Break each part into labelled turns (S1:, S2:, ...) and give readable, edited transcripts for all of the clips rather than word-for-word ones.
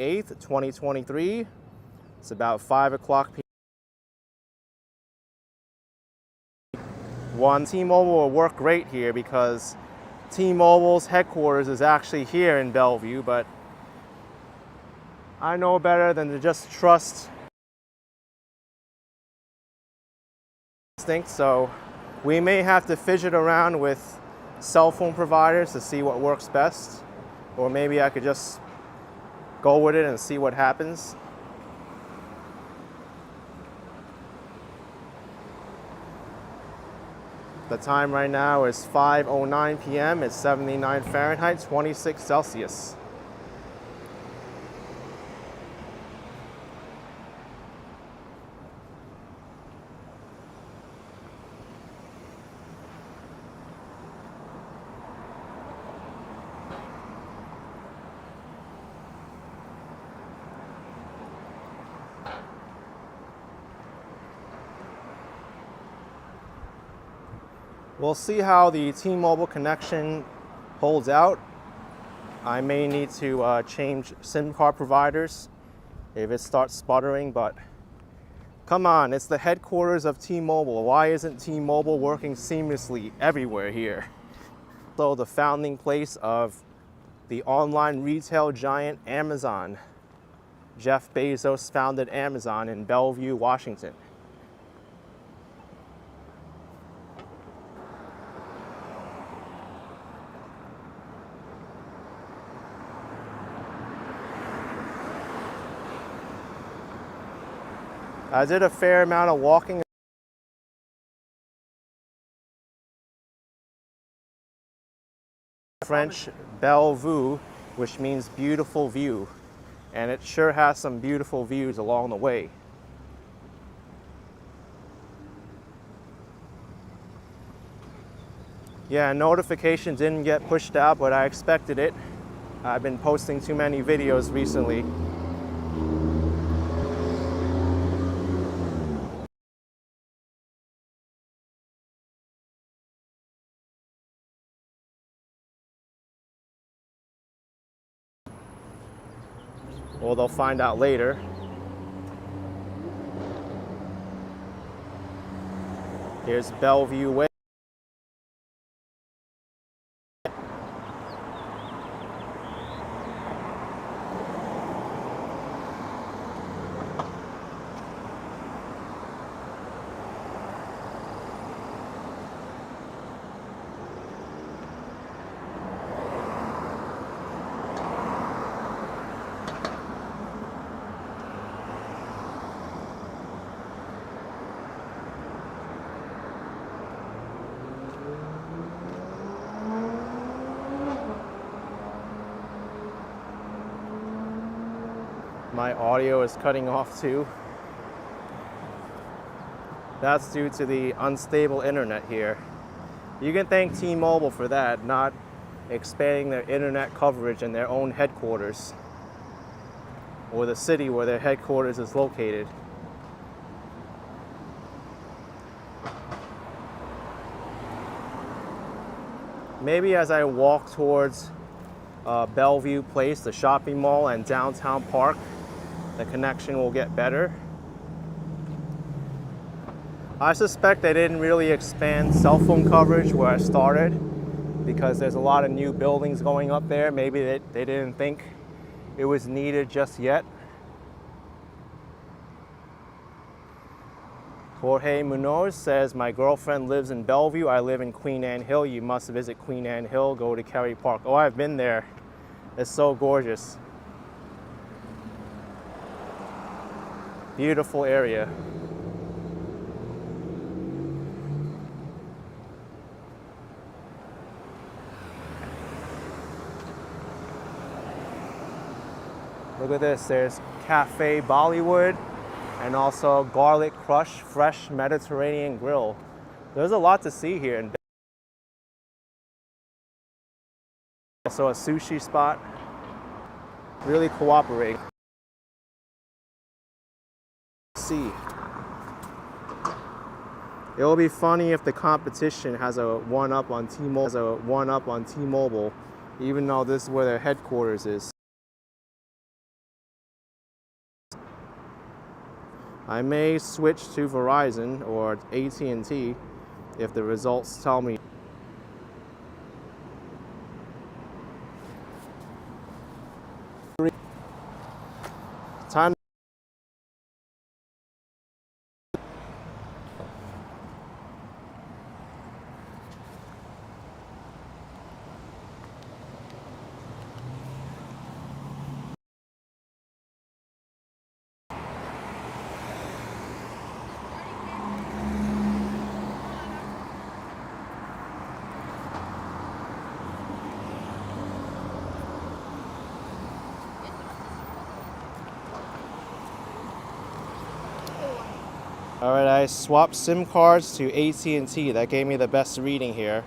S1: 28th, 2023. It's about 5 o'clock p.m. T-Mobile will work great here because T-Mobile's headquarters is actually here in Bellevue, but I know better than to just trust instinct, so we may have to fidget around with cell phone providers to see what works best, or maybe I could just go with it and see what happens. The time right now is 5:09 p.m. It's 79 Fahrenheit, 26 Celsius. We'll see how the T-Mobile connection holds out. I may need to change SIM card providers if it starts sputtering, but come on, it's the headquarters of T-Mobile. Why isn't T-Mobile working seamlessly everywhere here? So the founding place of the online retail giant Amazon. Jeff Bezos founded Amazon in Bellevue, Washington. I did a fair amount of walking. French Bellevue, which means beautiful view, and it sure has some beautiful views along the way. Yeah, notification didn't get pushed out, but I expected it. I've been posting too many videos recently. Well, they'll find out later. Here's Bellevue Way. My audio is cutting off too. That's due to the unstable internet here. You can thank T-Mobile for that, not expanding their internet coverage in their own headquarters or the city where their headquarters is located. Maybe as I walk towards Bellevue Place, the shopping mall, and downtown park, the connection will get better. I suspect they didn't really expand cell phone coverage where I started because there's a lot of new buildings going up there. Maybe they didn't think it was needed just yet. Jorge Munoz says, my girlfriend lives in Bellevue. I live in Queen Anne Hill. You must visit Queen Anne Hill. Go to Kerry Park. Oh, I've been there. It's so gorgeous. Beautiful area. Look at this, there's Cafe Bollywood and also Garlic Crush Fresh Mediterranean Grill. There's a lot to see here. And also a sushi spot. Really cooperating. See. It'll be funny if the competition has a one-up on T-Mobile, even though this is where their headquarters is. I may switch to Verizon or AT&T if the results tell me. Time. All right, I swapped SIM cards to AT&T. That gave me the best reading here.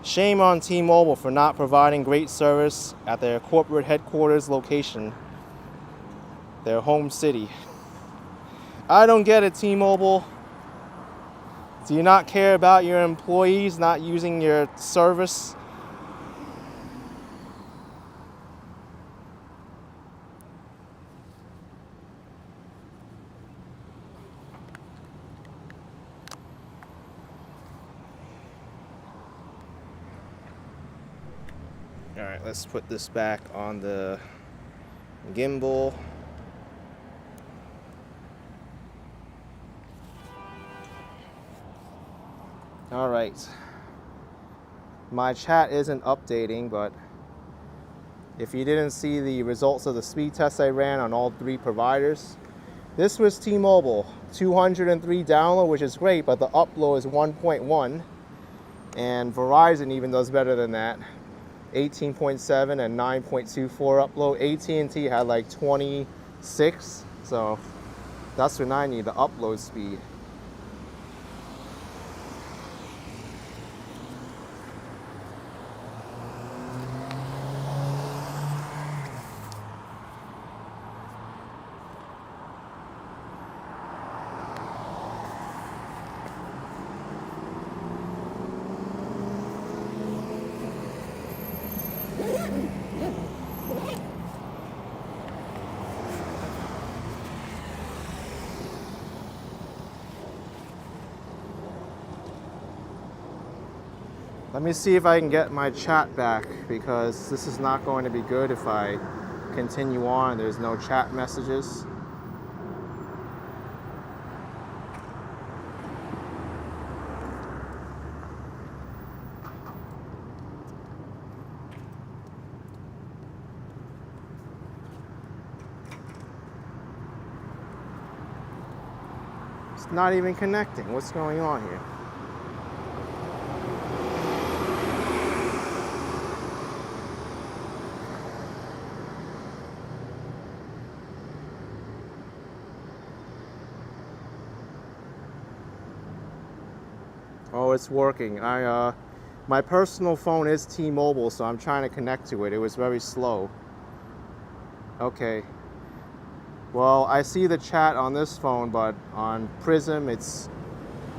S1: Shame on T-Mobile for not providing great service at their corporate headquarters location, their home city. I don't get it, T-Mobile. Do you not care about your employees not using your service? All right, let's put this back on the gimbal. All right. My chat isn't updating, but if you didn't see the results of the speed test I ran on all 3 providers, this was T-Mobile, 203 download, which is great, but the upload is 1.1, and Verizon even does better than that, 18.7 and 9.24 upload. AT&T had like 26, so that's when I need the upload speed. Let me see if I can get my chat back, because this is not going to be good if I continue on. There's no chat messages. It's not even connecting. What's going on here? Oh, it's working. My personal phone is T-Mobile, so I'm trying to connect to it. It was very slow. Okay. Well, I see the chat on this phone, but on Prism, it's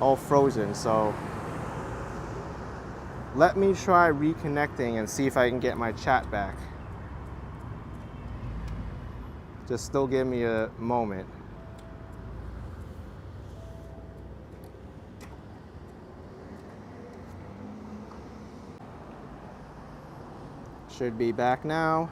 S1: all frozen. So let me try reconnecting and see if I can get my chat back. Just still give me a moment. Should be back now.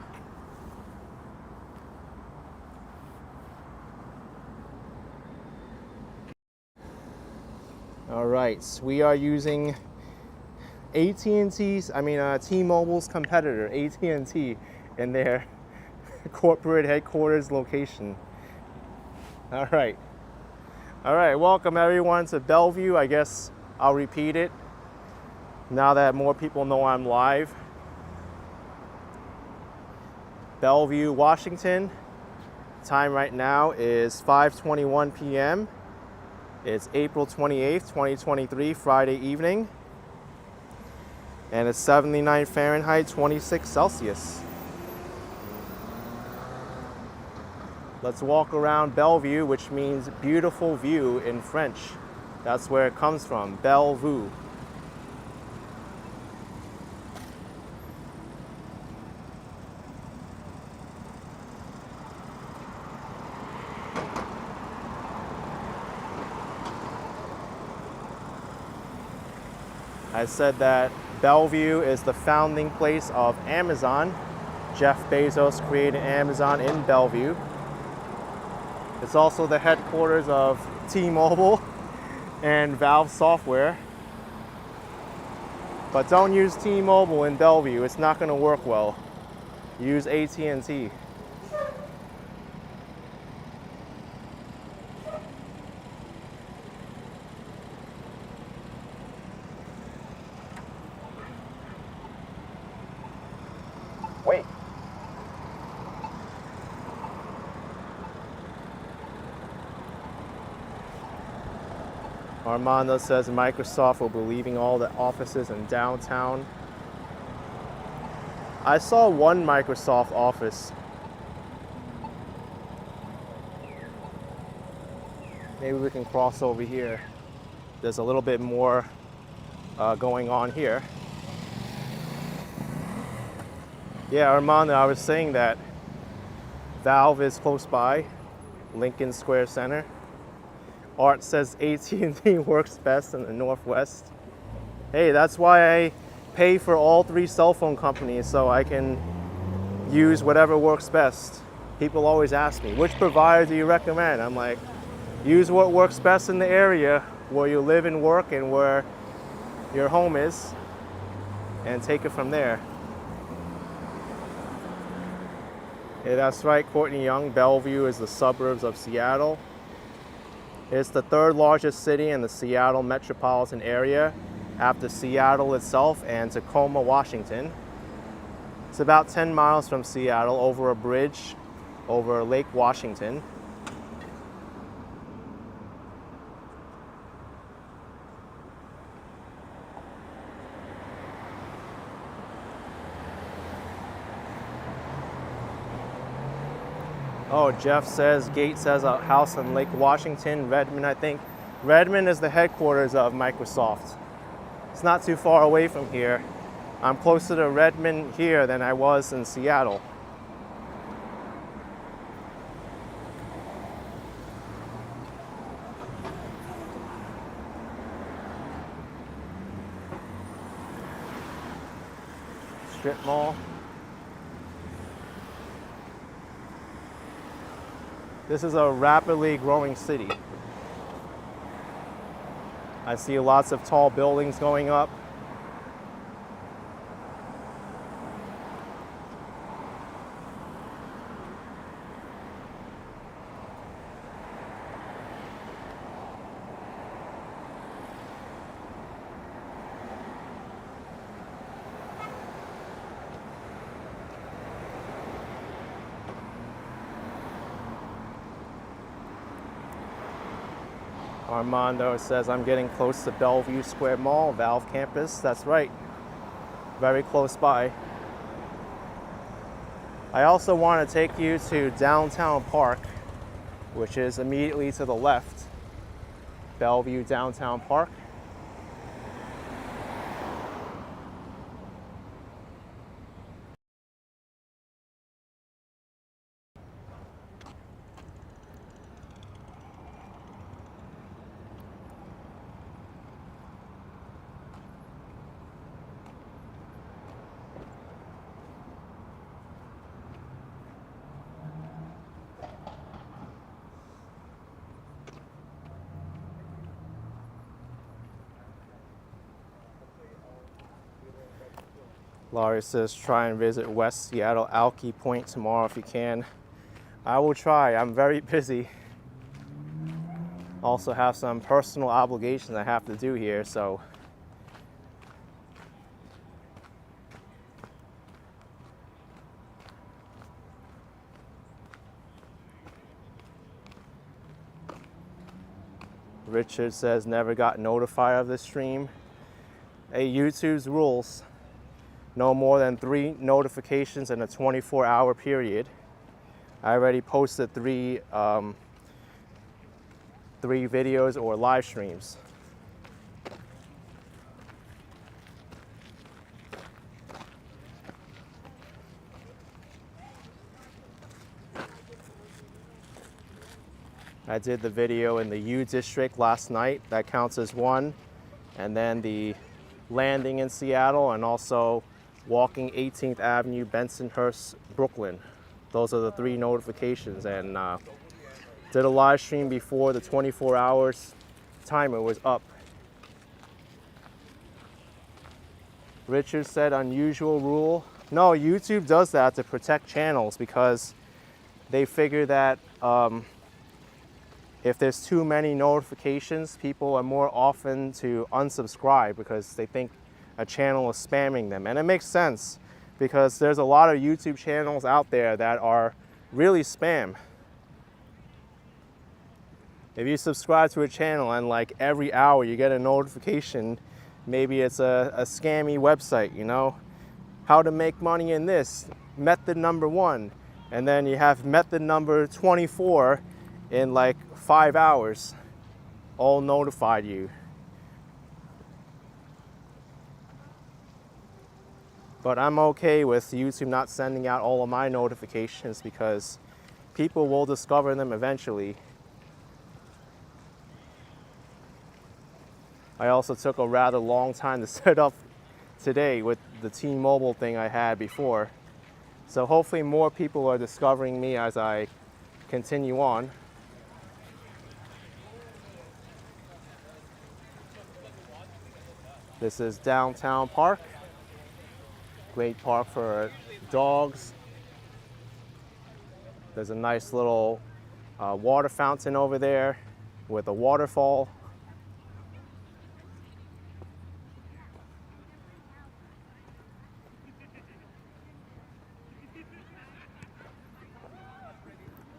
S1: All right, we are using T-Mobile's competitor, AT&T, in their corporate headquarters location. All right, welcome everyone to Bellevue. I guess I'll repeat it now that more people know I'm live. Bellevue, Washington. Time right now is 5:21 p.m. It's April 28th, 2023, Friday evening. And it's 79 Fahrenheit, 26 Celsius. Let's walk around Bellevue, which means beautiful view in French. That's where it comes from, Bellevue. I said that Bellevue is the founding place of Amazon. Jeff Bezos created Amazon in Bellevue. It's also the headquarters of T-Mobile and Valve Software. But don't use T-Mobile in Bellevue. It's not going to work well. Use AT&T. Wait. Armando says Microsoft will be leaving all the offices in downtown. I saw one Microsoft office. Maybe we can cross over here. There's a little bit more going on here. Yeah, Armando, I was saying that Valve is close by, Lincoln Square Center. Art says AT&T works best in the Northwest. Hey, that's why I pay for all 3 cell phone companies, so I can use whatever works best. People always ask me, which provider do you recommend? I'm like, use what works best in the area where you live and work and where your home is, and take it from there. Yeah, that's right, Courtney Young. Bellevue is the suburbs of Seattle. It's the 3rd largest city in the Seattle metropolitan area after Seattle itself and Tacoma, Washington. It's about 10 miles from Seattle over a bridge over Lake Washington. Oh, Jeff says Gates has a house in Lake Washington, Redmond, I think. Redmond is the headquarters of Microsoft. It's not too far away from here. I'm closer to Redmond here than I was in Seattle. Strip mall. This is a rapidly growing city. I see lots of tall buildings going up. Armando says, I'm getting close to Bellevue Square Mall, Valve campus. That's right, very close by. I also want to take you to Downtown Park, which is immediately to the left. Bellevue Downtown Park. Laurie says, try and visit West Seattle Alki Point tomorrow if you can. I will try. I'm very busy. Also have some personal obligations I have to do here, so. Richard says, never got notified of this stream. Hey, YouTube's rules. No more than 3 notifications in a 24-hour period. I already posted 3 videos or live streams. I did the video in the U district last night. That counts as 1. And then the landing in Seattle, and also walking 18th Avenue, Bensonhurst, Brooklyn. Those are the 3 notifications, and did a live stream before the 24 hours timer was up. Richard said unusual rule. No, YouTube does that to protect channels because they figure that if there's too many notifications, people are more often to unsubscribe because they think a channel is spamming them. And it makes sense because there's a lot of YouTube channels out there that are really spam. If you subscribe to a channel and like every hour you get a notification, maybe it's a scammy website, you know, how to make money in this, method number 1, and then you have method number 24 in like 5 hours, all notified you. But I'm okay with YouTube not sending out all of my notifications because people will discover them eventually. I also took a rather long time to set up today with the T-Mobile thing I had before. So hopefully more people are discovering me as I continue on. This is Downtown Park. Great park for dogs. There's a nice little water fountain over there with a waterfall.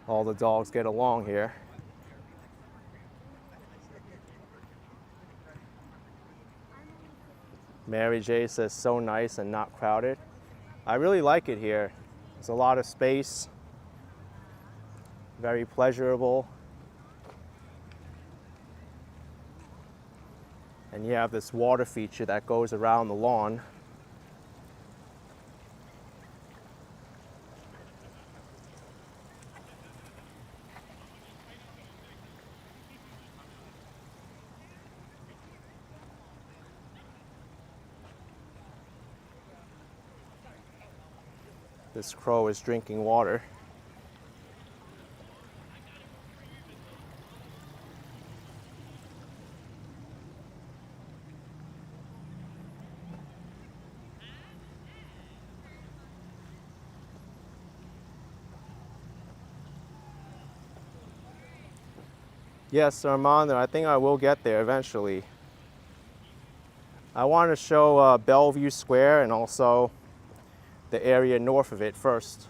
S1: All the dogs get along here. Mary J says so nice and not crowded. I really like it here. There's a lot of space, very pleasurable. And you have this water feature that goes around the lawn. This crow is drinking water. Yes, Armando, I think I will get there eventually. I want to show Bellevue Square and also the area north of it first.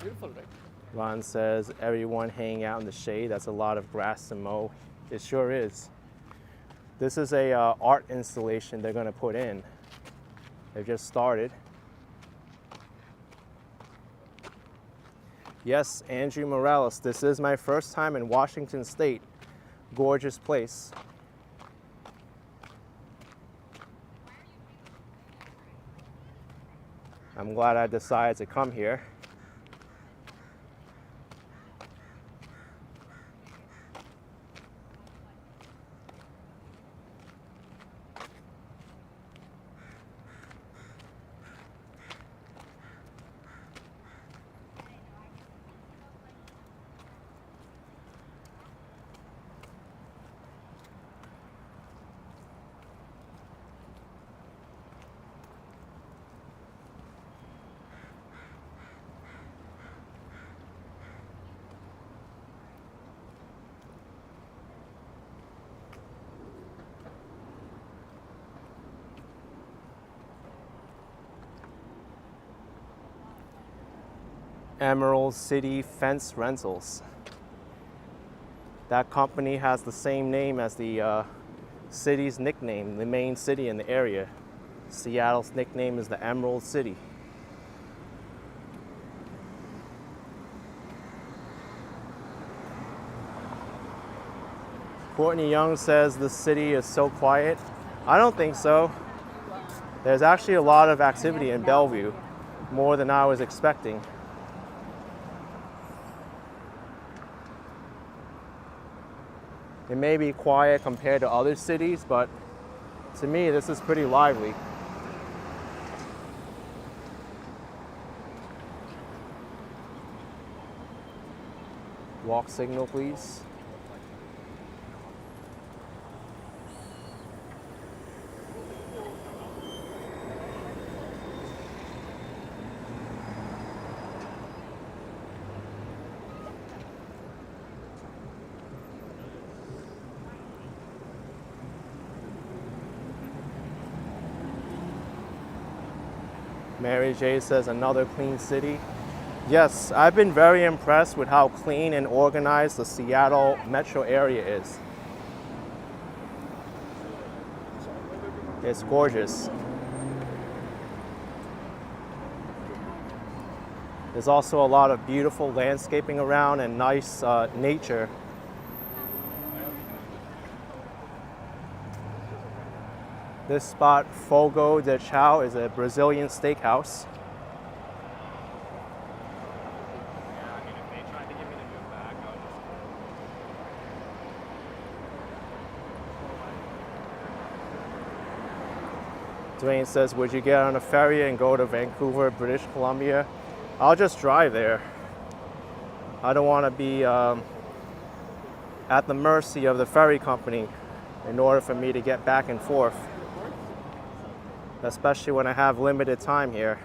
S2: Beautiful, right?
S1: Ron says everyone hanging out in the shade. That's a lot of grass to mow. It sure is. This is a art installation they're going to put in. They've just started. Yes, Andrew Morales, this is my first time in Washington State. Gorgeous place. I'm glad I decided to come here. Emerald City Fence Rentals. That company has the same name as the city's nickname, the main city in the area. Seattle's nickname is the Emerald City. Courtney Young says the city is so quiet. I don't think so. There's actually a lot of activity in Bellevue, more than I was expecting. It may be quiet compared to other cities, but to me, this is pretty lively. Walk signal, please. Mary J says another clean city. Yes, I've been very impressed with how clean and organized the Seattle metro area is. It's gorgeous. There's also a lot of beautiful landscaping around and nice nature. This spot, Fogo de Chao, is a Brazilian steakhouse. Dwayne says, would you get on a ferry and go to Vancouver, British Columbia? I'll just drive there. I don't want to be at the mercy of the ferry company in order for me to get back and forth, especially when I have limited time here.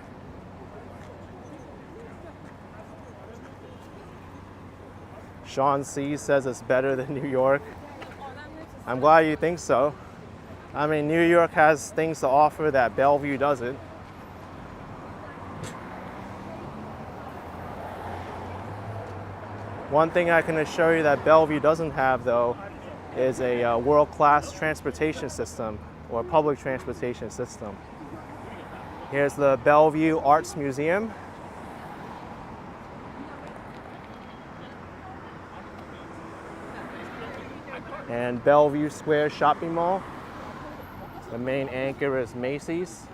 S1: Sean C says it's better than New York. I'm glad you think so. I mean, New York has things to offer that Bellevue doesn't. One thing I can assure you that Bellevue doesn't have, though, is a world-class transportation system or public transportation system. Here's the Bellevue Arts Museum. And Bellevue Square Shopping Mall. The main anchor is Macy's.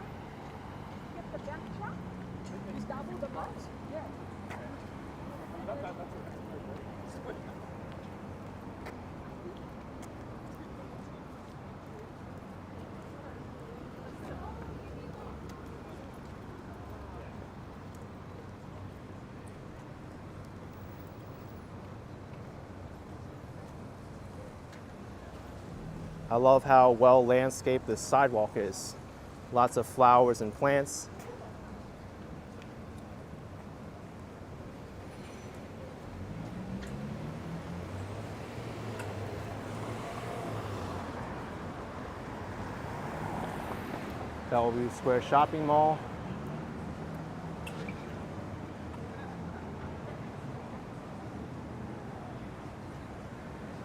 S1: I love how well landscaped this sidewalk is. Lots of flowers and plants. Bellevue Square Shopping Mall.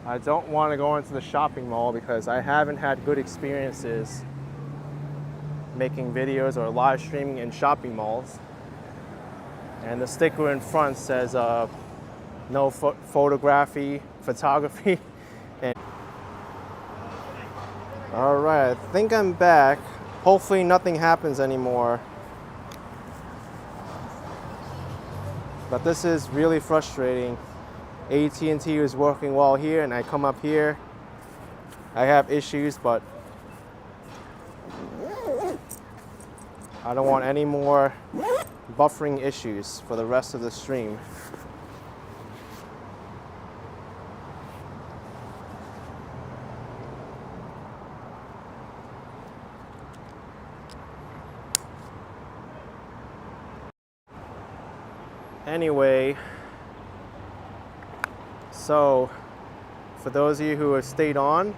S1: I don't want to go into the shopping mall because I haven't had good experiences making videos or live streaming in shopping malls. And the sticker in front says no photography. And all right, I think I'm back. Hopefully nothing happens anymore. But this is really frustrating. AT&T is working well here, and I come up here, I have issues, but I don't want any more buffering issues for the rest of the stream. Anyway, so for those of you who have stayed on,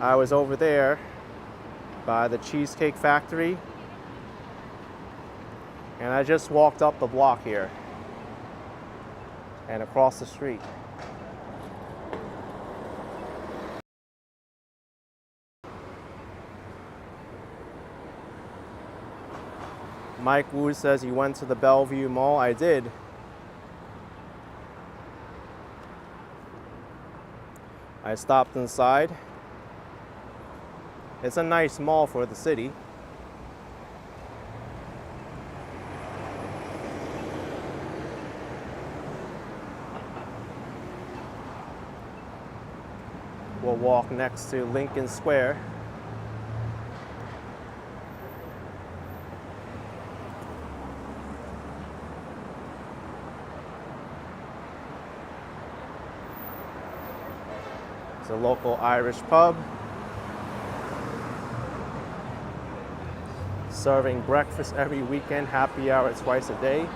S1: I was over there by the Cheesecake Factory, and I just walked up the block here and across the street. Mike Wu says he went to the Bellevue Mall. I did. I I stopped inside. It's a nice mall for the city. We'll walk next to Lincoln Square. It's a local Irish pub. Serving breakfast every weekend, happy hour twice a day.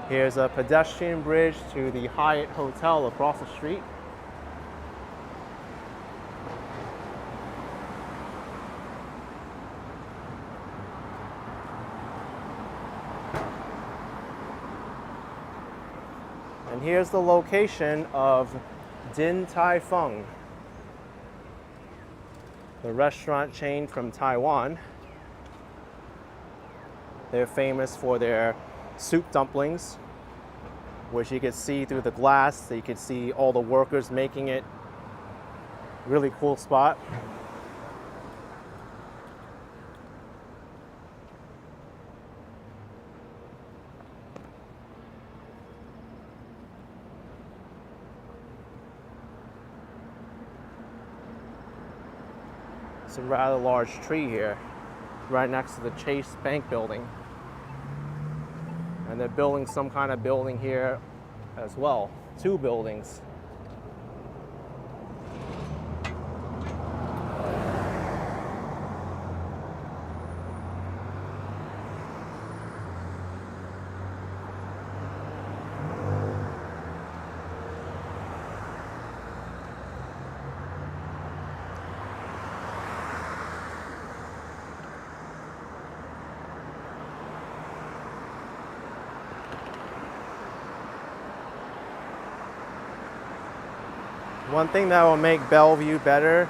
S1: Here's a pedestrian bridge to the Hyatt Hotel across the street. And here's the location of Din Tai Fung, the restaurant chain from Taiwan. They're famous for their soup dumplings, which you could see through the glass. So you could see all the workers making it. Really cool spot. It's a rather large tree here, right next to the Chase Bank building. And they're building some kind of building here as well. 2 buildings. One thing that will make Bellevue better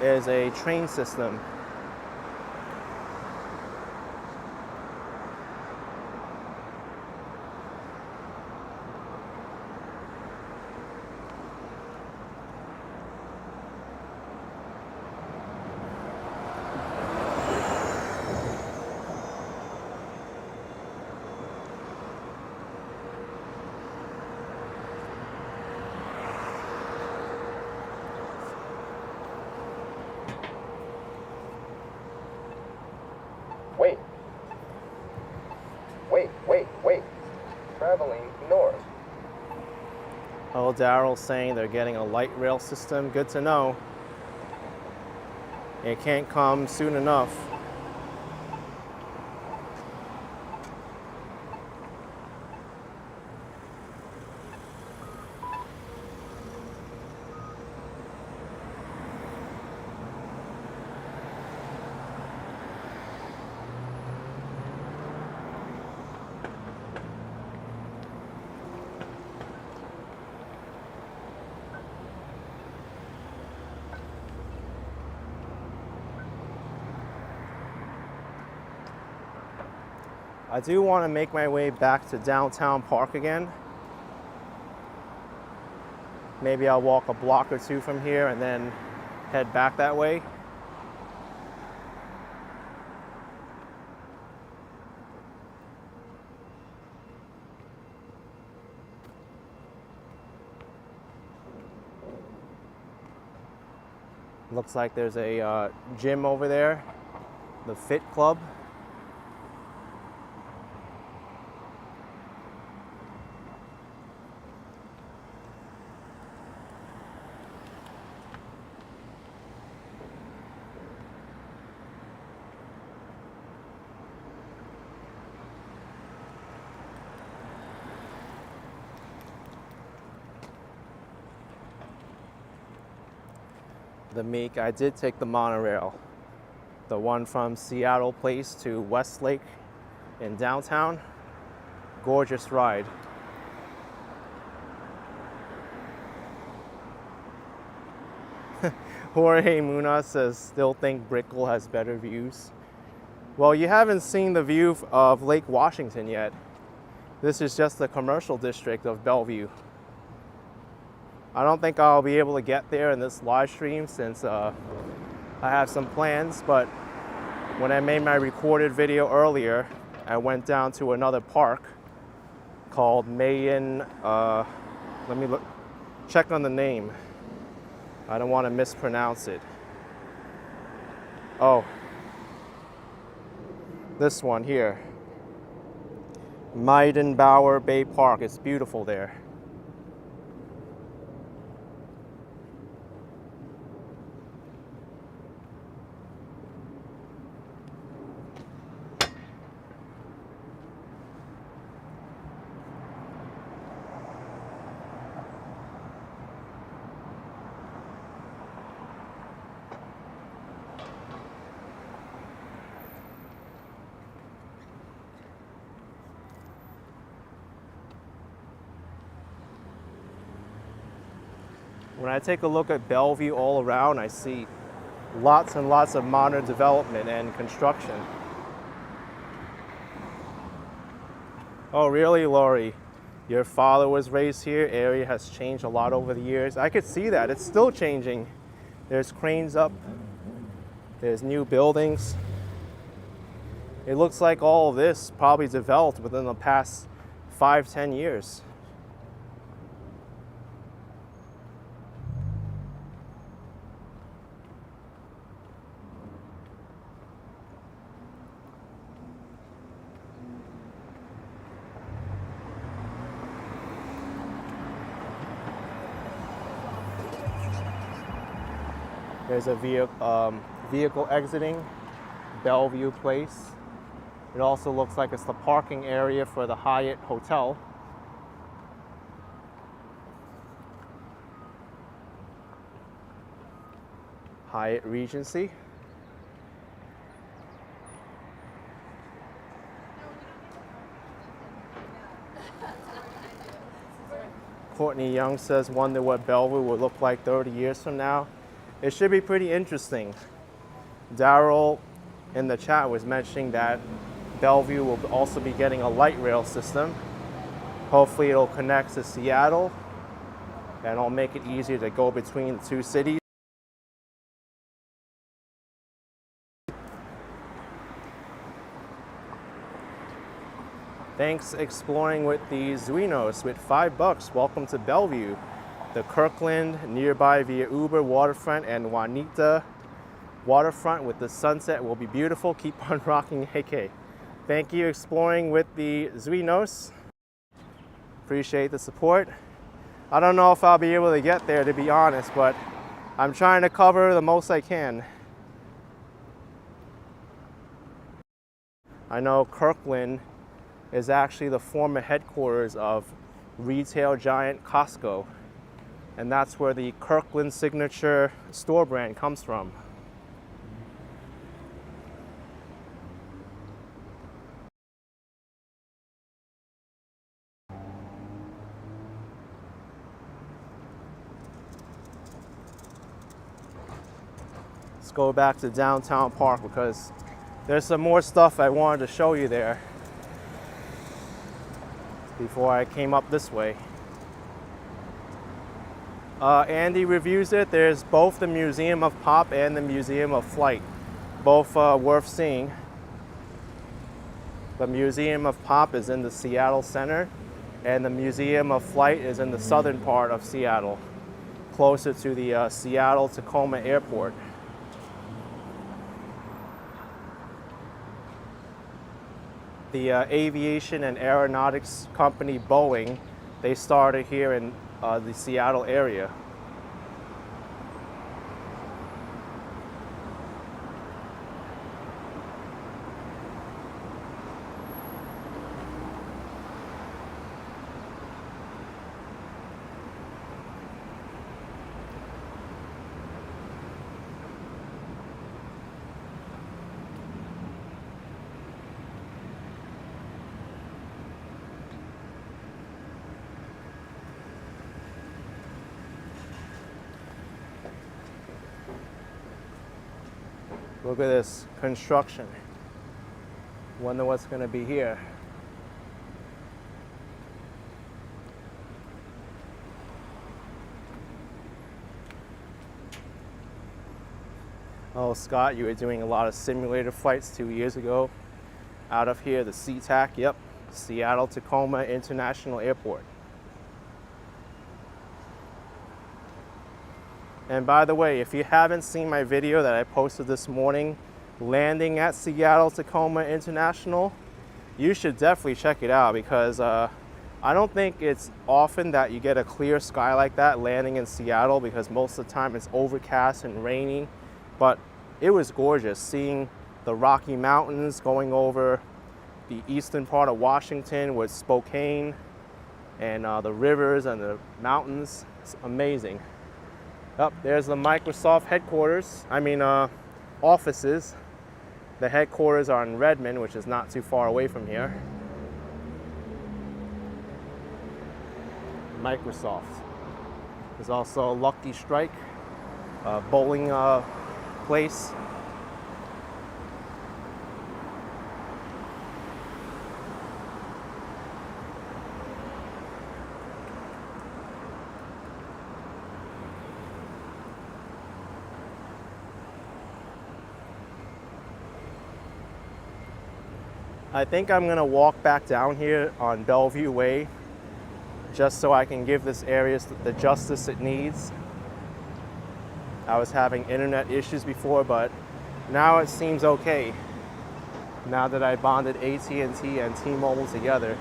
S1: is a train system. Wait. Traveling north. Oh, Daryl's saying they're getting a light rail system. Good to know. It can't come soon enough. I do want to make my way back to downtown Park again. Maybe I'll walk a block or 2 from here and then head back that way. Looks like there's a gym over there, the Fit Club. The Meek, I did take the monorail, the one from Seattle Place to Westlake in downtown. Gorgeous ride. Jorge Muna says, still think Brickell has better views. Well, you haven't seen the view of Lake Washington yet. This is just the commercial district of Bellevue. I don't think I'll be able to get there in this live stream since I have some plans, but when I made my recorded video earlier, I went down to another park called Mayan, let me look, check on the name. I don't want to mispronounce it. Oh, this one here. Maidenbauer Bay Park. It's beautiful there. When I take a look at Bellevue all around, I see lots and lots of modern development and construction. Oh, really, Lori? Your father was raised here. Area has changed a lot over the years. I could see that. It's still changing. There's cranes up. There's new buildings. It looks like all of this probably developed within the past 5-10 years. There's a vehicle exiting Bellevue Place. It also looks like it's the parking area for the Hyatt Hotel. Hyatt Regency. Courtney Young says, wonder what Bellevue will look like 30 years from now. It should be pretty interesting. Daryl in the chat was mentioning that Bellevue will also be getting a light rail system. Hopefully it'll connect to Seattle and it'll make it easier to go between the two cities. Thanks exploring with the Zuinos with $5. Welcome to Bellevue. The Kirkland, nearby via Uber, waterfront, and Juanita waterfront with the sunset will be beautiful. Keep on rocking, AK. Thank you, exploring with the Zuinos. Appreciate the support. I don't know if I'll be able to get there, to be honest, but I'm trying to cover the most I can. I know Kirkland is actually the former headquarters of retail giant Costco. And that's where the Kirkland signature store brand comes from. Let's go back to downtown park because there's some more stuff I wanted to show you there before I came up this way. Andy reviews it. There's both the Museum of Pop and the Museum of Flight. Both worth seeing. The Museum of Pop is in the Seattle Center, and the Museum of Flight is in the southern part of Seattle, closer to the Seattle-Tacoma Airport. The aviation and aeronautics company Boeing, they started here in the Seattle area. Look at this construction. Wonder what's going to be here. Oh, Scott, you were doing a lot of simulator flights 2 years ago. Out of here, the SeaTac, yep, Seattle-Tacoma International Airport. And by the way, if you haven't seen my video that I posted this morning, landing at Seattle-Tacoma International, you should definitely check it out, because I don't think it's often that you get a clear sky like that landing in Seattle, because most of the time it's overcast and rainy. But it was gorgeous seeing the Rocky Mountains going over the eastern part of Washington with Spokane, and the rivers and the mountains. It's amazing. Up there's the Microsoft headquarters, offices. The headquarters are in Redmond, which is not too far away from here. Microsoft. There's also Lucky Strike, bowling place. I think I'm gonna walk back down here on Bellevue Way just so I can give this area the justice it needs. I was having internet issues before, but now it seems okay. Now that I bonded AT&T and T-Mobile together.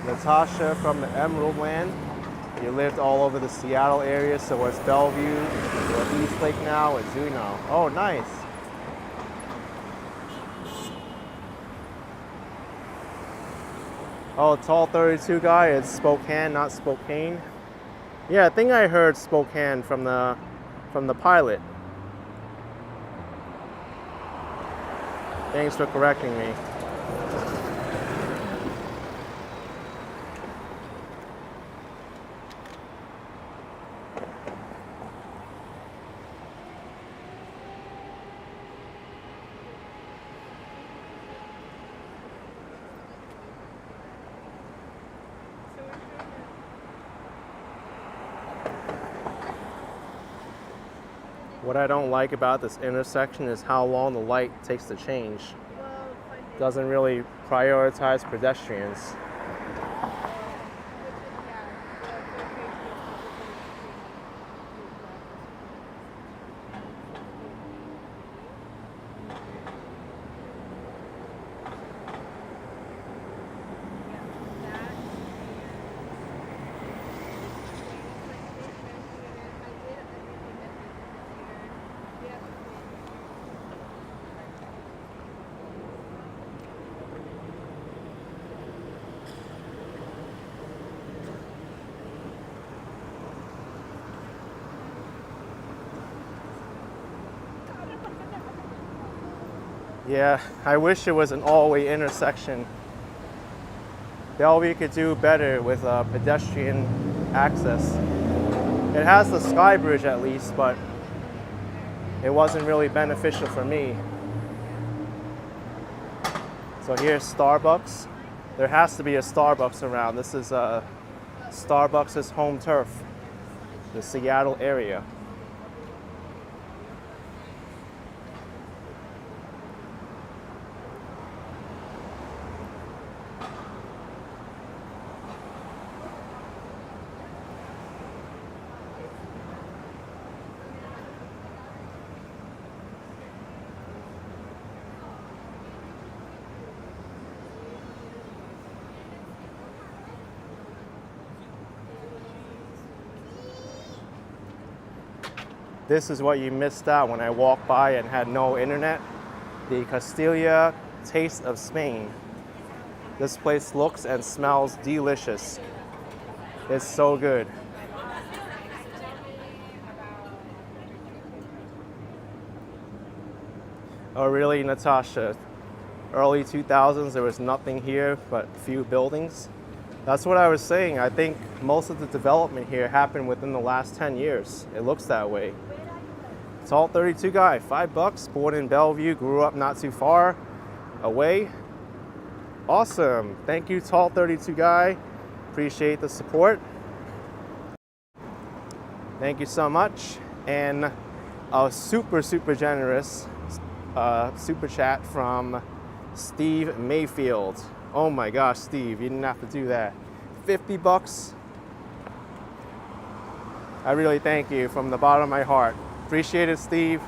S1: Natasha from the Emerald Land. You lived all over the Seattle area, so it's Bellevue, or East Lake now, it's Juneau. Oh, nice. Oh, Tall 32 guy, it's Spokane, not Spokane. Yeah, I think I heard Spokane from the pilot. Thanks for correcting me. What I don't like about this intersection is how long the light takes to change. Doesn't really prioritize pedestrians. Yeah, I wish it was an all-way intersection. Bellevue could do better with pedestrian access. It has the sky bridge at least, but it wasn't really beneficial for me. So here's Starbucks. There has to be a Starbucks around. This is Starbucks' home turf, the Seattle area. This is what you missed out when I walked by and had no internet. The Castilla Taste of Spain. This place looks and smells delicious. It's so good. Oh really, Natasha? Early 2000s, there was nothing here but few buildings. That's what I was saying. I think most of the development here happened within the last 10 years. It looks that way. Tall 32 guy, $5, born in Bellevue, grew up not too far away. Awesome. Thank you, Tall 32 guy. Appreciate the support. Thank you so much. And a super generous super chat from Steve Mayfield. Oh my gosh, Steve, you didn't have to do that. 50 bucks. I really thank you from the bottom of my heart. Appreciate it, Steve.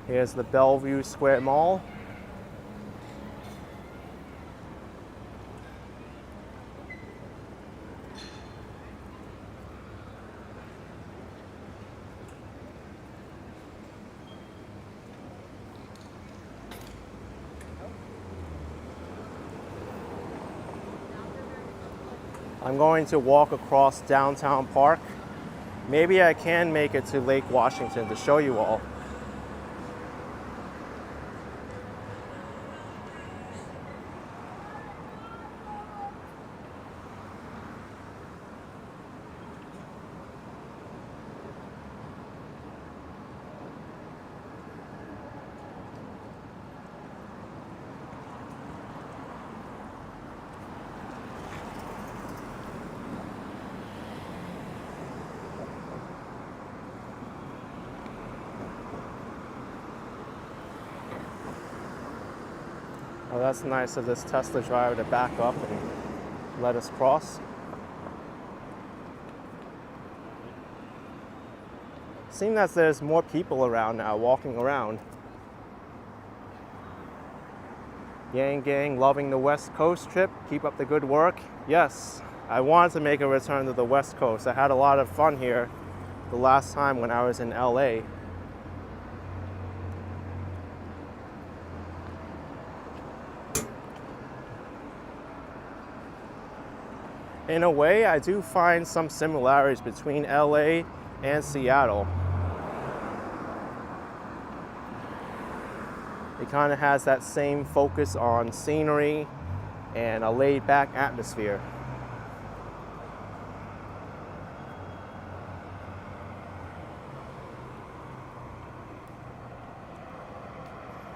S1: Here's the Bellevue Square Mall. I'm going to walk across downtown Park. Maybe I can make it to Lake Washington to show you all. Oh, that's nice of this Tesla driver to back up and let us cross. Seems that there's more people around now walking around. Yang gang, loving the West Coast trip. Keep up the good work. Yes, I wanted to make a return to the West Coast. I had a lot of fun here the last time when I was in LA. In a way, I do find some similarities between LA and Seattle. It kind of has that same focus on scenery and a laid-back atmosphere.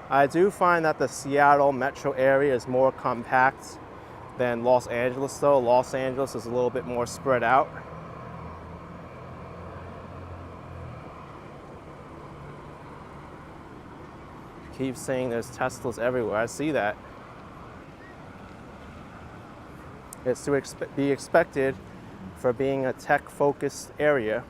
S1: I do find that the Seattle metro area is more compact than Los Angeles, though. Los Angeles is a little bit more spread out. Keep saying there's Teslas everywhere. I see that. It's to be expected for being a tech-focused area.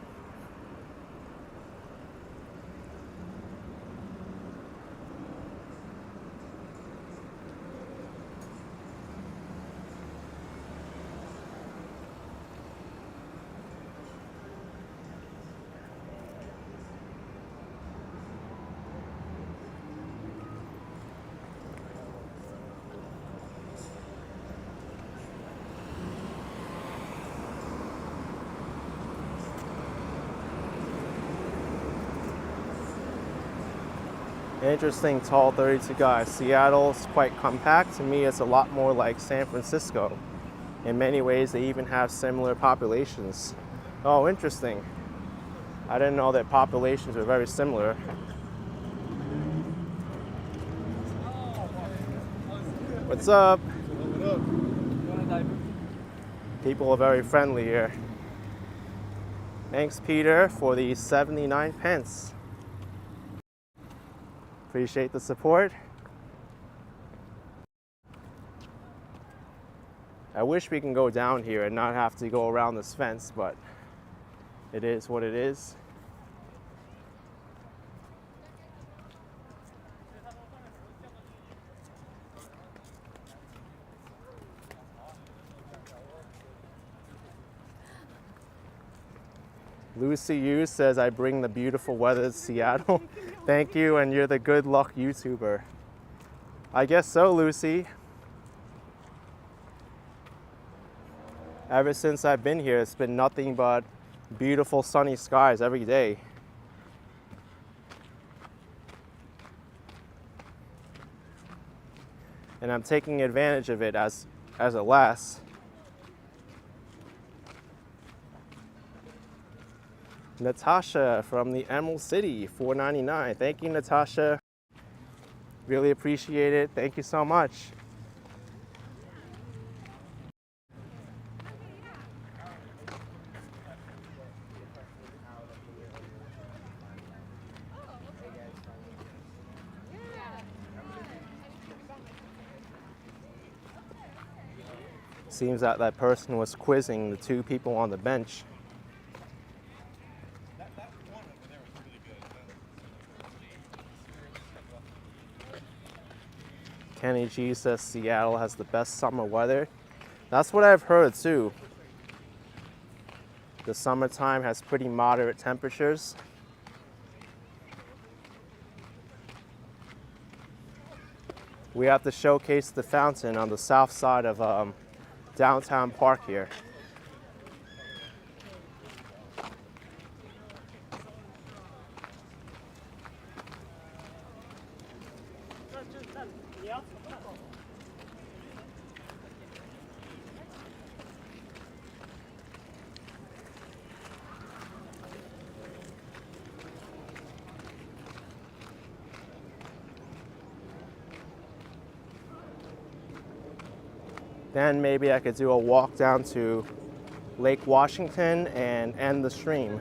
S1: Interesting, Tall 32 guy. Seattle is quite compact. To me, it's a lot more like San Francisco. In many ways, they even have similar populations. Oh, interesting. I didn't know that populations were very similar. What's up? People are very friendly here. Thanks, Peter, for the 79 pence. Appreciate the support. I wish we can go down here and not have to go around this fence, but it is what it is. Lucy Yu says, I bring the beautiful weather to Seattle. Thank you, and you're the good luck YouTuber. I guess so, Lucy. Ever since I've been here, it's been nothing but beautiful sunny skies every day. And I'm taking advantage of it as it lasts. Natasha from the Emerald City, $4.99. Thank you, Natasha. Really appreciate it. Thank you so much. Seems that that person was quizzing the two people on the bench. Kenny G says Seattle has the best summer weather. That's what I've heard too. The summertime has pretty moderate temperatures. We have to showcase the fountain on the south side of downtown park here. Then maybe I could do a walk down to Lake Washington and end the stream.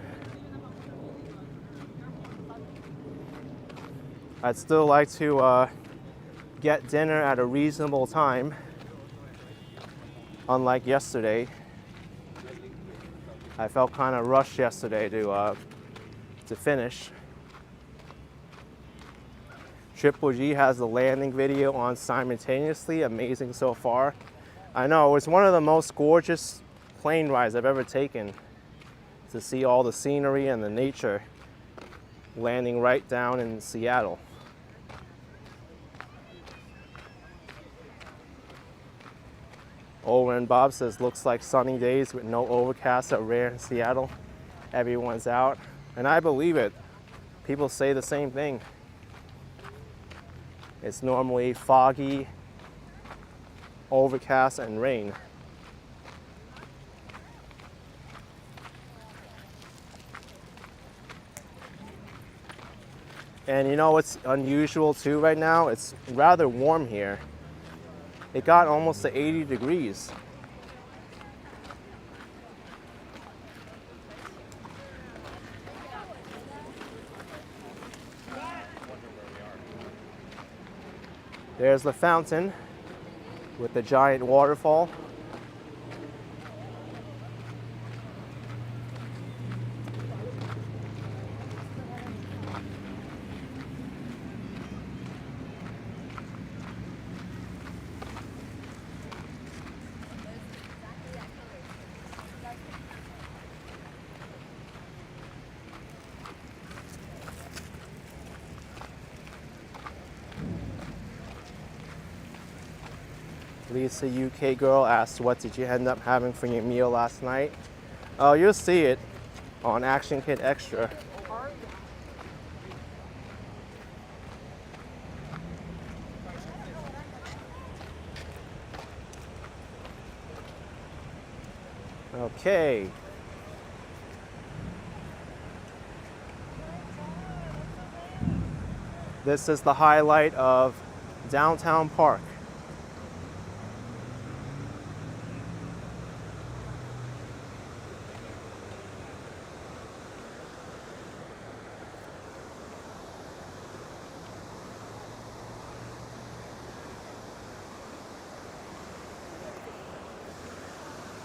S1: I'd still like to get dinner at a reasonable time, unlike yesterday. I felt kind of rushed yesterday to finish. Triple G has the landing video on simultaneously, amazing so far. I know, it was one of the most gorgeous plane rides I've ever taken, to see all the scenery and the nature landing right down in Seattle. Owen Bob says, looks like sunny days with no overcast are rare in Seattle. Everyone's out. And I believe it. People say the same thing. It's normally foggy, overcast, and rain. And you know what's unusual too right now? It's rather warm here. It got almost to 80 degrees. There's the fountain with the giant waterfall. Lisa UK Girl asked, what did you end up having for your meal last night? Oh, you'll see it on Action Kid Extra. Okay. This is the highlight of downtown park.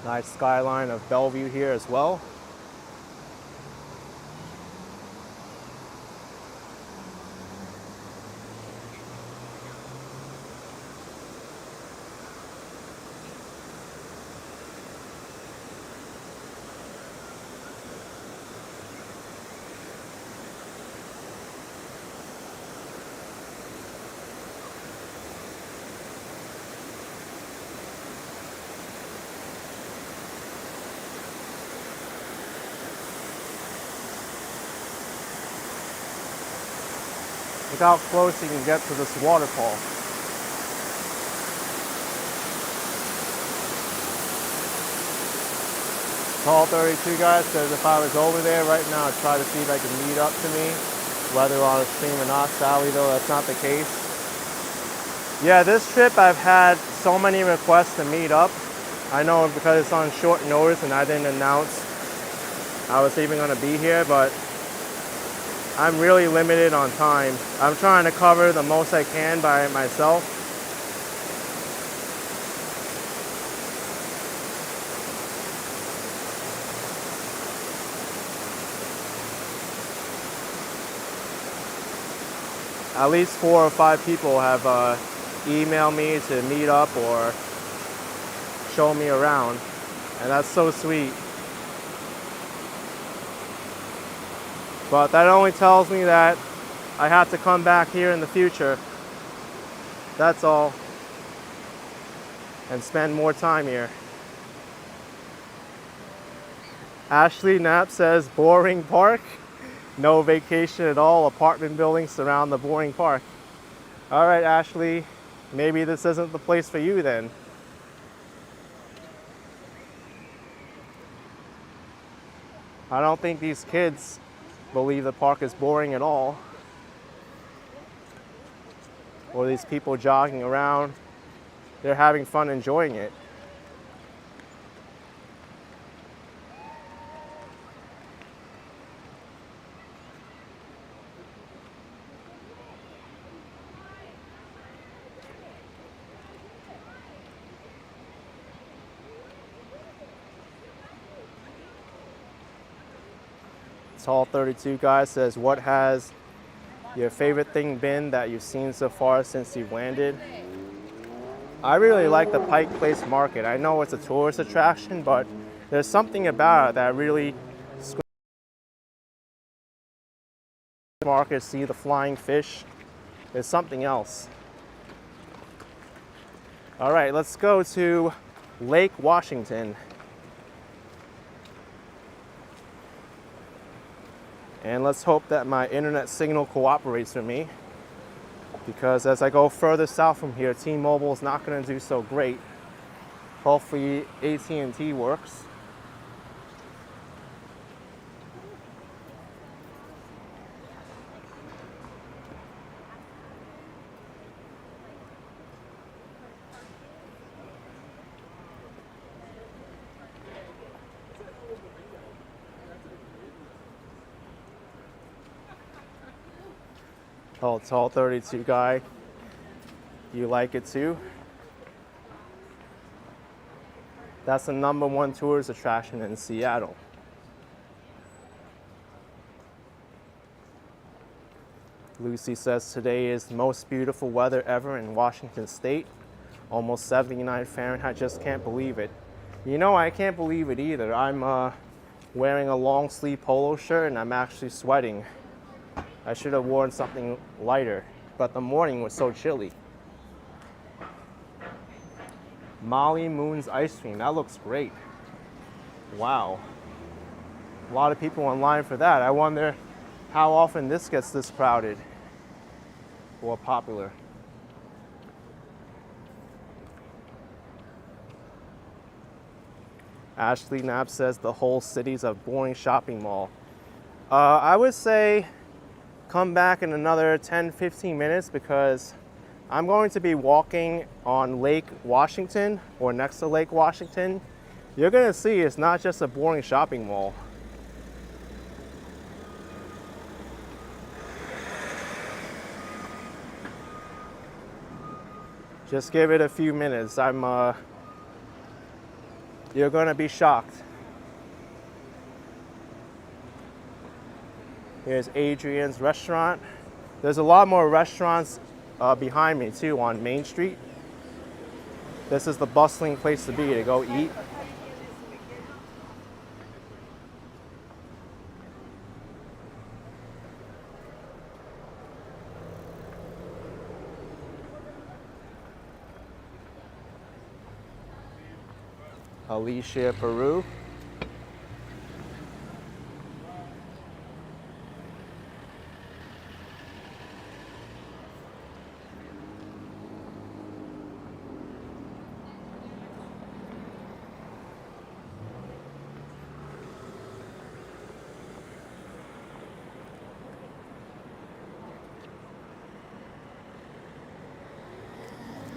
S1: Nice skyline of Bellevue here as well. Look how close you can get to this waterfall. Tall 32 guy says if I was over there right now, I'd try to see if I can meet up to me, whether on a stream or not. Sadly though, that's not the case. Yeah, this trip I've had so many requests to meet up. I know because it's on short notice and I didn't announce I was even going to be here, but I'm really limited on time. I'm trying to cover the most I can by myself. At least 4 or 5 people have emailed me to meet up or show me around, and that's so sweet. But that only tells me that I have to come back here in the future. That's all. And spend more time here. Ashley Knapp says, boring park. No vacation at all. Apartment buildings surround the boring park. All right, Ashley. Maybe this isn't the place for you then. I don't think these kids believe the park is boring at all. Or these people jogging around, they're having fun enjoying it. Tall 32 guy says, what has your favorite thing been that you've seen so far since you've landed? I really like the Pike Place Market. I know it's a tourist attraction, but there's something about it that really market, see the flying fish. There's something else. All right, let's go to Lake Washington. And let's hope that my internet signal cooperates with me, because as I go further south from here, T-Mobile is not going to do so great. Hopefully AT&T works. Oh, Tall 32 guy, you like it too? That's the #1 tourist attraction in Seattle. Lucy says today is the most beautiful weather ever in Washington State. Almost 79 Fahrenheit, just can't believe it. You know, I can't believe it either. I'm wearing a long sleeve polo shirt and I'm actually sweating. I should have worn something lighter, but the morning was so chilly. Molly Moon's ice cream, that looks great. Wow. A lot of people online for that. I wonder how often this gets this crowded or popular. Ashley Knapp says the whole city's a boring shopping mall. I would say come back in another 10-15 minutes, because I'm going to be walking on Lake Washington, or next to Lake Washington. You're going to see it's not just a boring shopping mall. Just give it a few minutes. You're going to be shocked. Here's Adrian's restaurant. There's a lot more restaurants behind me too on Main Street. This is the bustling place to be to go eat. Alicia, Peru.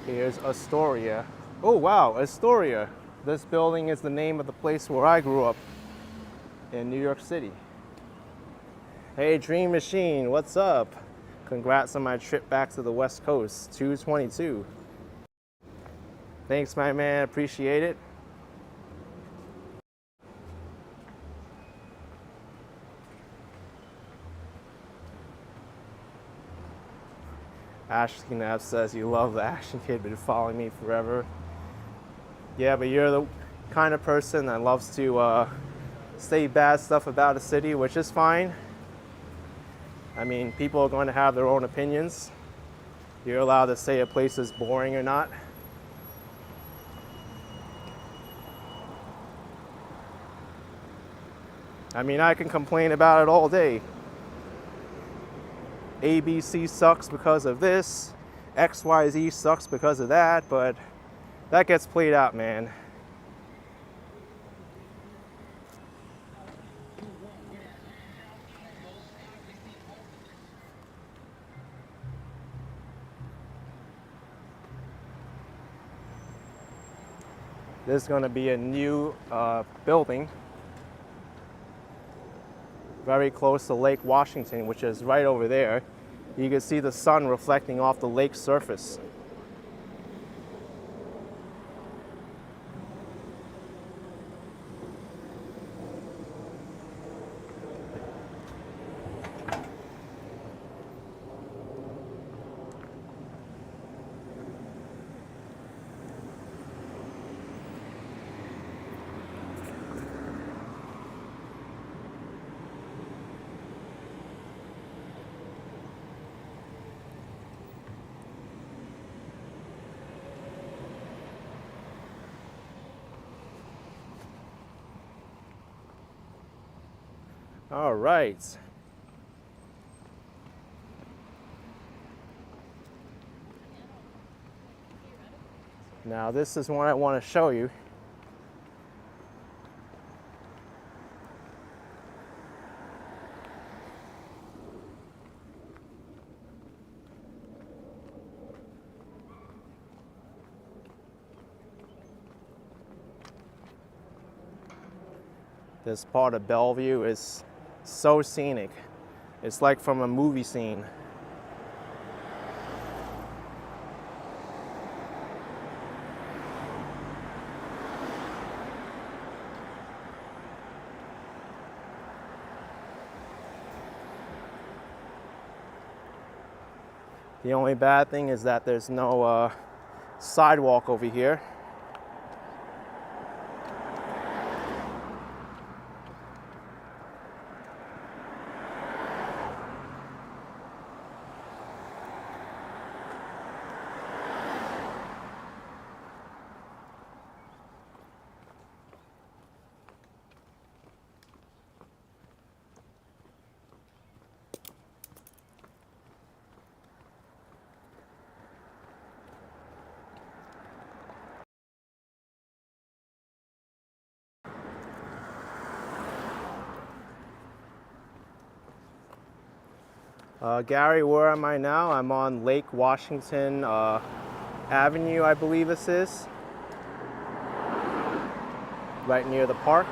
S1: Here's Astoria. Oh wow, Astoria. This building is the name of the place where I grew up in New York City. Hey Dream Machine, what's up? Congrats on my trip back to the West Coast, 222. Thanks my man, appreciate it. Ashley Knapp says you love the Action Kid, been following me forever. Yeah, but you're the kind of person that loves to say bad stuff about a city, which is fine. I mean, people are going to have their own opinions. You're allowed to say a place is boring or not. I mean, I can complain about it all day. ABC sucks because of this, XYZ sucks because of that, but that gets played out, man. There's going to be a new building very close to Lake Washington, which is right over there. You can see the sun reflecting off the lake surface. All right. Now this is one I want to show you. This part of Bellevue is so scenic. It's like from a movie scene. The only bad thing is that there's no sidewalk over here. Gary, where am I now? I'm on Lake Washington Avenue, I believe this is. Right near the park.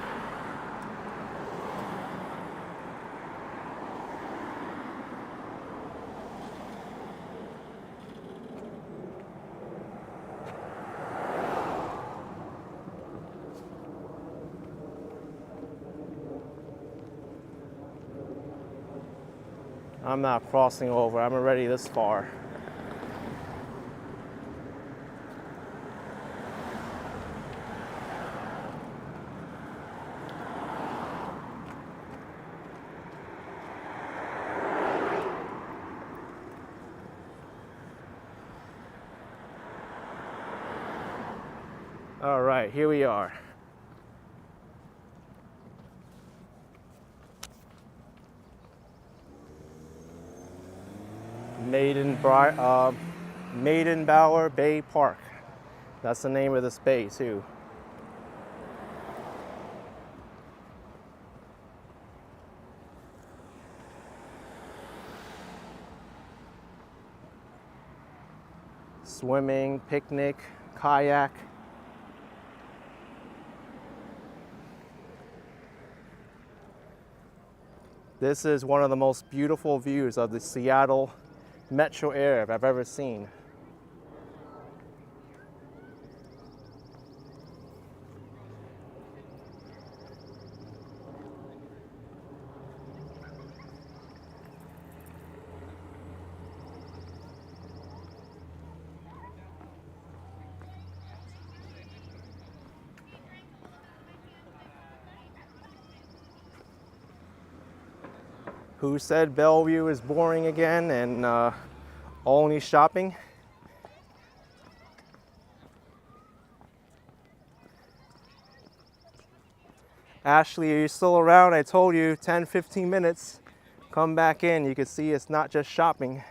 S1: I'm not crossing over, I'm already this far. All right, here we are. Maidenbower Bay Park. That's the name of this bay too. Swimming, picnic, kayak. This is one of the most beautiful views of the Seattle metro area I've ever seen. Who said Bellevue is boring again and only shopping? Ashley, are you still around? I told you 10-15 minutes. Come back in. You can see it's not just shopping.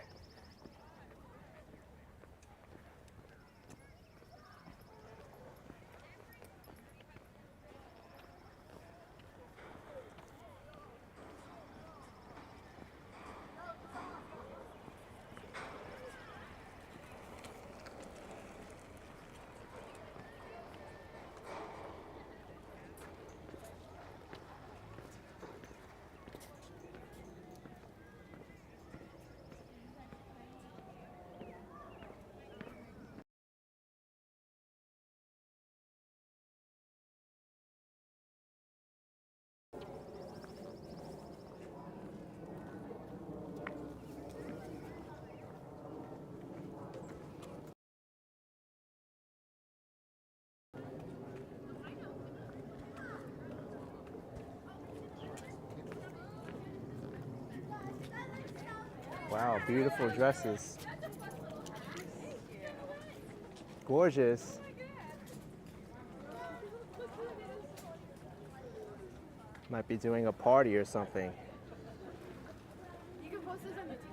S1: Wow, beautiful dresses. Gorgeous. Might be doing a party or something.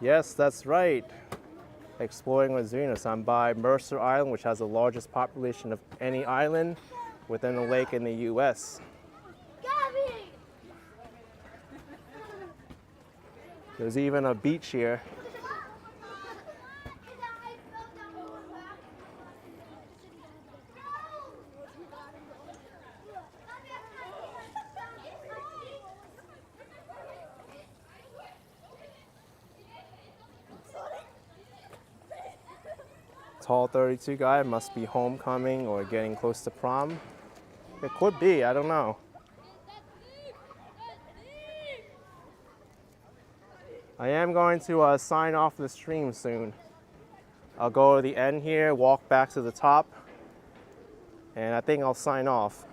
S1: Yes, that's right. Exploring with Venus. I'm by Mercer Island, which has the largest population of any island within a lake in the U.S. There's even a beach here. Tall 32 guy must be homecoming or getting close to prom. It could be, I don't know. I am going to sign off the stream soon. I'll go to the end here, walk back to the top, and I think I'll sign off.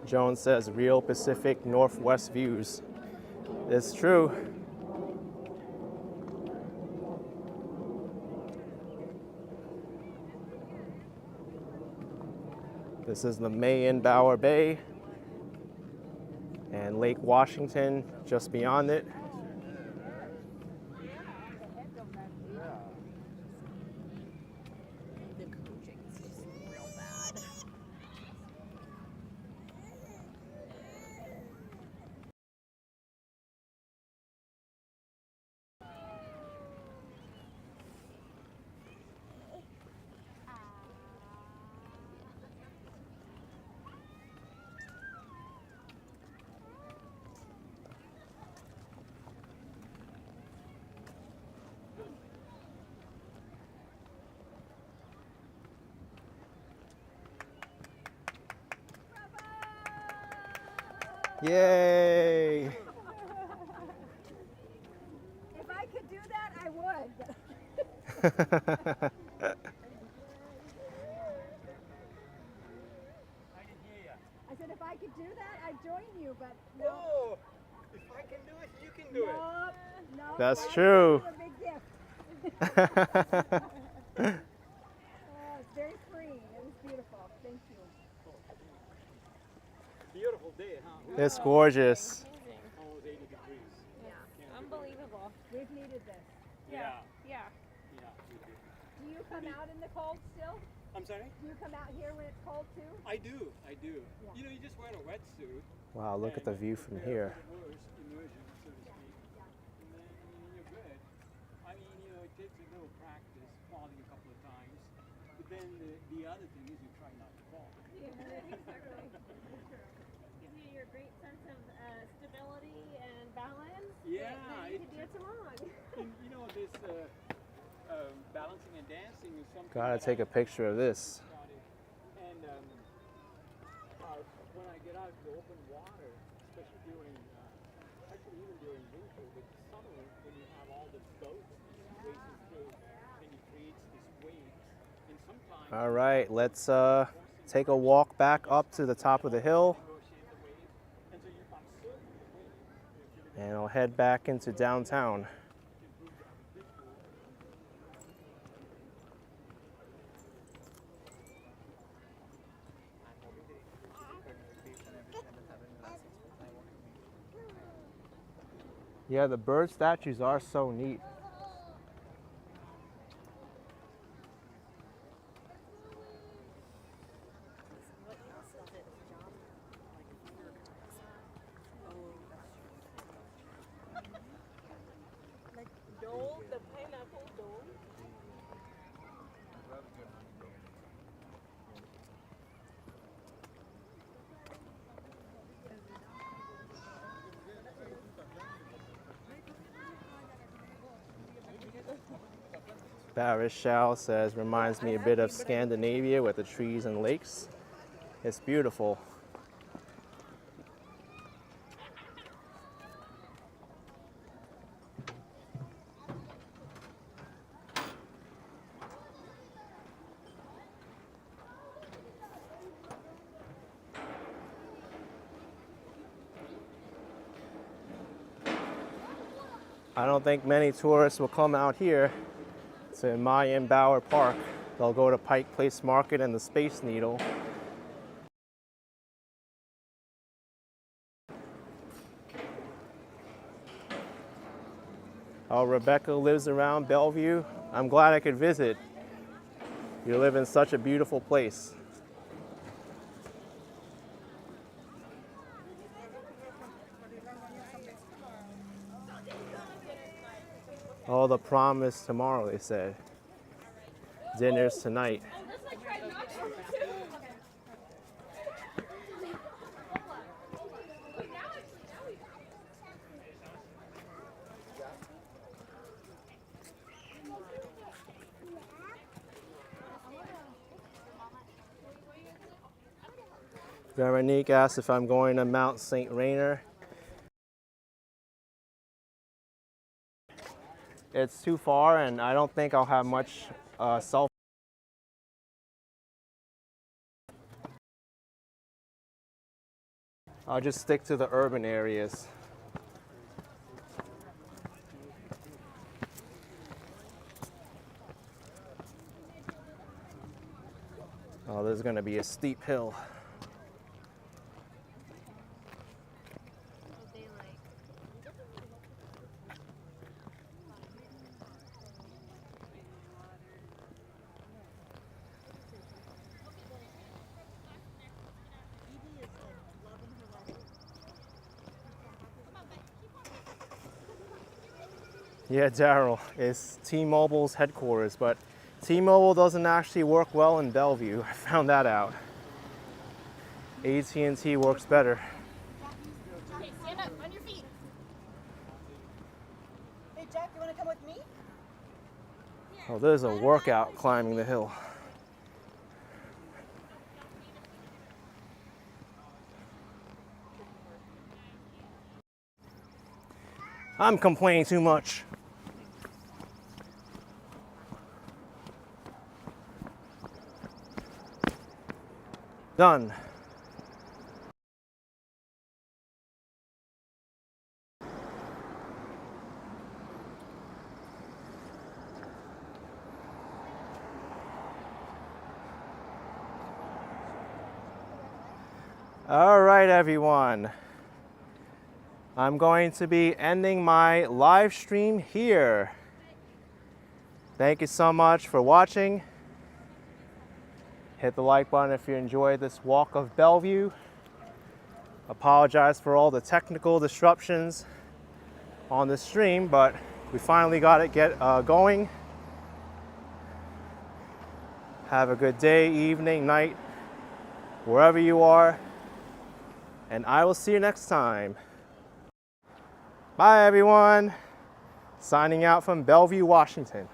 S1: Jones says, real Pacific Northwest views. It's true. This is the May-in-Bower Bay and Lake Washington just beyond it. Yay!
S2: If I could do that, I would. I said if I could do that, I'd join you, but no.
S3: Oh, if I can do it, you can do it.
S2: No,
S1: That's true.
S2: a big gift. It's very free. It was beautiful. Thank you.
S3: Beautiful day, huh?
S1: It's gorgeous.
S4: Amazing.
S3: Almost 80 degrees.
S4: Yeah, unbelievable.
S2: We've needed this.
S3: Yeah.
S2: Yeah.
S3: Yeah, we do.
S2: Do you come out in the cold still?
S3: I'm sorry?
S2: Do you come out here when it's cold too?
S3: I do.
S2: Yeah.
S3: You know, you just wear a wetsuit.
S1: Wow, look at the view from here.
S3: Immersion, so to speak. And then you're good. I mean, you know, it takes a little practice, falling a couple of times. But then the other thing is you try not to fall.
S2: Yeah, exactly.
S4: Gives you your great sense of stability and balance.
S3: Yeah,
S4: That you can dance along.
S3: And, you know, this balancing and dancing is something.
S1: Gotta
S3: that
S1: take a picture of this.
S3: Got it. And when I get out to the open water, especially during, actually even during winter, but summer, when you have all the boats racing through, and it creates this waves. And sometimes
S1: All right, let's take a walk back up to the top of the hill,
S3: negotiate the wave, and so you observe the wave.
S1: and I'll head back into downtown. Yeah, the bird statues are so neat.
S4: Dole, the pineapple dole.
S1: Barishal says, reminds me a bit of Scandinavia with the trees and lakes. It's beautiful. I don't think many tourists will come out here to Mayan Bower Park. They'll go to Pike Place Market and the Space Needle. Oh, Rebecca lives around Bellevue. I'm glad I could visit. You live in such a beautiful place. Oh, the prom is tomorrow, they said. Dinner's tonight. Veronique asked if I'm going to Mount St. Rainier. It's too far, and I don't think I'll have much self. I'll just stick to the urban areas. Oh, there's gonna be a steep hill. Yeah, Daryl, it's T-Mobile's headquarters, but T-Mobile doesn't actually work well in Bellevue. I found that out. AT&T works better.
S4: Okay, stand up on your feet.
S5: Hey Jack, you want to come with me?
S1: Oh, there's a workout climbing the hill. I'm complaining too much. Done. All right, everyone. I'm going to be ending my live stream here. Thank you so much for watching. Hit the like button if you enjoyed this walk of Bellevue. Apologize for all the technical disruptions on the stream, but we finally got it going. Have a good day, evening, night, wherever you are, and I will see you next time. Bye everyone. Signing out from Bellevue, Washington.